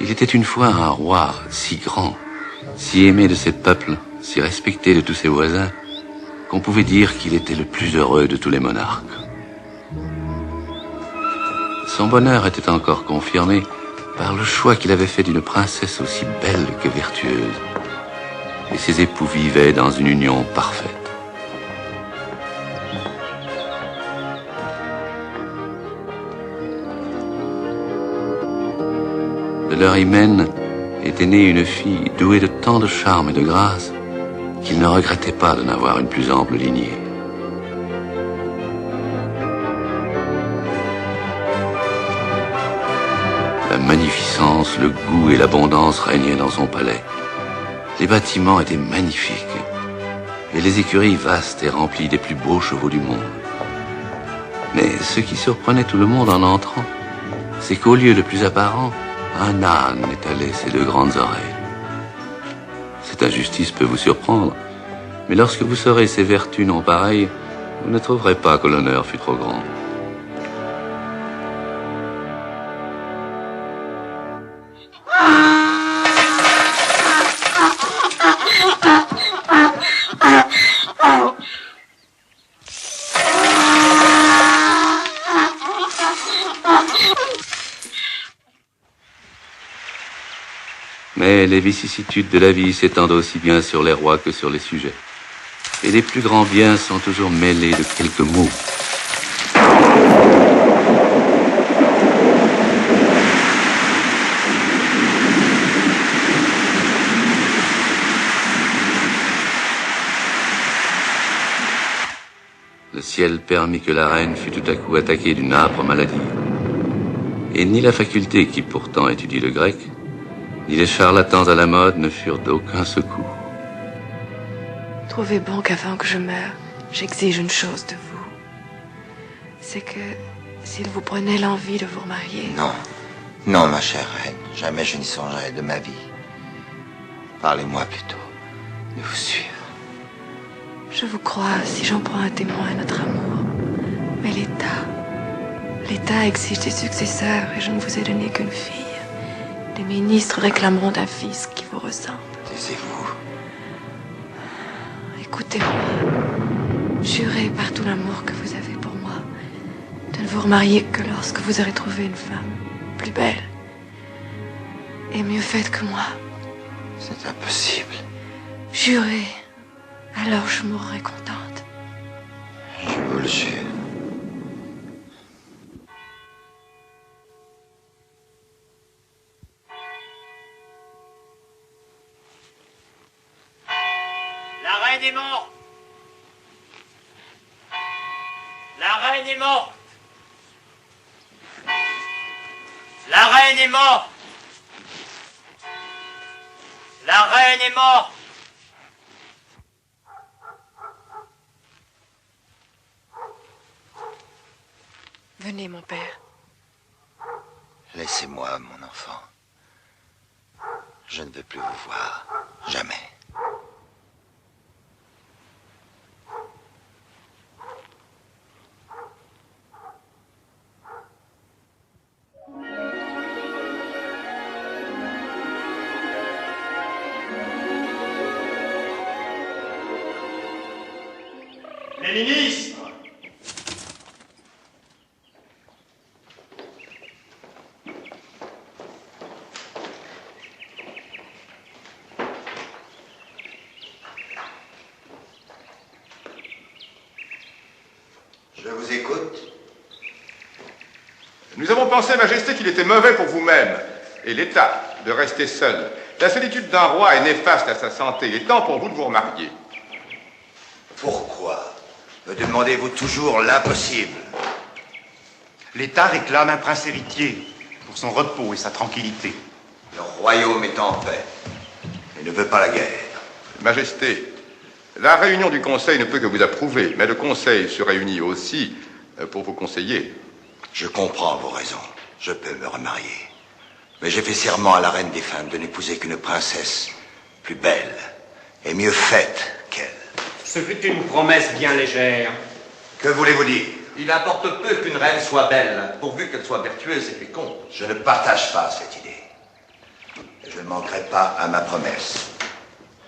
Il était une fois un roi si grand, si aimé de ses peuples, si respecté de tous ses voisins, qu'on pouvait dire qu'il était le plus heureux de tous les monarques. Son bonheur était encore confirmé par le choix qu'il avait fait d'une princesse aussi belle que vertueuse. Et ses époux vivaient dans une union parfaite. De leur hymen était née une fille douée de tant de charme et de grâce qu'il ne regrettait pas de n'avoir une plus ample lignée. La magnificence, le goût et l'abondance régnaient dans son palais. Les bâtiments étaient magnifiques et les écuries vastes et remplies des plus beaux chevaux du monde. Mais ce qui surprenait tout le monde en entrant, c'est qu'au lieu le plus apparent, un âne étalait ses deux grandes oreilles. Cette injustice peut vous surprendre, mais lorsque vous saurez ses vertus non pareilles, vous ne trouverez pas que l'honneur fût trop grand. Mais les vicissitudes de la vie s'étendent aussi bien sur les rois que sur les sujets. Et les plus grands biens sont toujours mêlés de quelques maux. Le ciel permit que la reine fût tout à coup attaquée d'une âpre maladie. Et ni la faculté qui pourtant étudie le grec, ni les charlatans à la mode ne furent d'aucun secours. Trouvez bon qu'avant que je meure, j'exige une chose de vous. C'est que, s'il vous prenait l'envie de vous remarier... Non, non, ma chère reine, jamais je n'y songerai de ma vie. Parlez-moi plutôt de vous suivre. Je vous crois si j'en prends un témoin à notre amour. Mais l'État exige des successeurs et je ne vous ai donné qu'une fille. Les ministres réclameront d'un fils qui vous ressemble. Taisez-vous. Écoutez-moi. Jurez par tout l'amour que vous avez pour moi de ne vous remarier que lorsque vous aurez trouvé une femme plus belle et mieux faite que moi. C'est impossible. Jurez. Alors je mourrai contente. Je vous le jure. La reine est morte. La reine est morte. La reine est morte. La reine est morte. Venez, mon père. Laissez-moi, mon enfant. Je ne veux plus vous voir. Jamais. Les ministres. Je vous écoute. Nous avons pensé, Majesté, qu'il était mauvais pour vous-même et l'État de rester seul. La solitude d'un roi est néfaste à sa santé. Il est temps pour vous de vous remarier. Pourquoi me demandez-vous toujours l'impossible? L'État réclame un prince héritier pour son repos et sa tranquillité. Le royaume est en paix et ne veut pas la guerre. Majesté, la réunion du Conseil ne peut que vous approuver, mais le Conseil se réunit aussi pour vous conseiller. Je comprends vos raisons. Je peux me remarier. Mais j'ai fait serment à la reine des femmes de n'épouser qu'une princesse plus belle et mieux faite qu'elle. Ce fut une promesse bien légère. Que voulez-vous dire? Il importe peu qu'une reine soit belle, pourvu qu'elle soit vertueuse et féconde. Je ne partage pas cette idée. Je ne manquerai pas à ma promesse.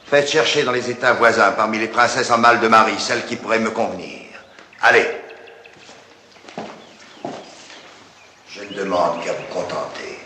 Faites chercher dans les États voisins, parmi les princesses en mal de mari, celle qui pourrait me convenir. Allez. Je ne demande qu'à vous contenter.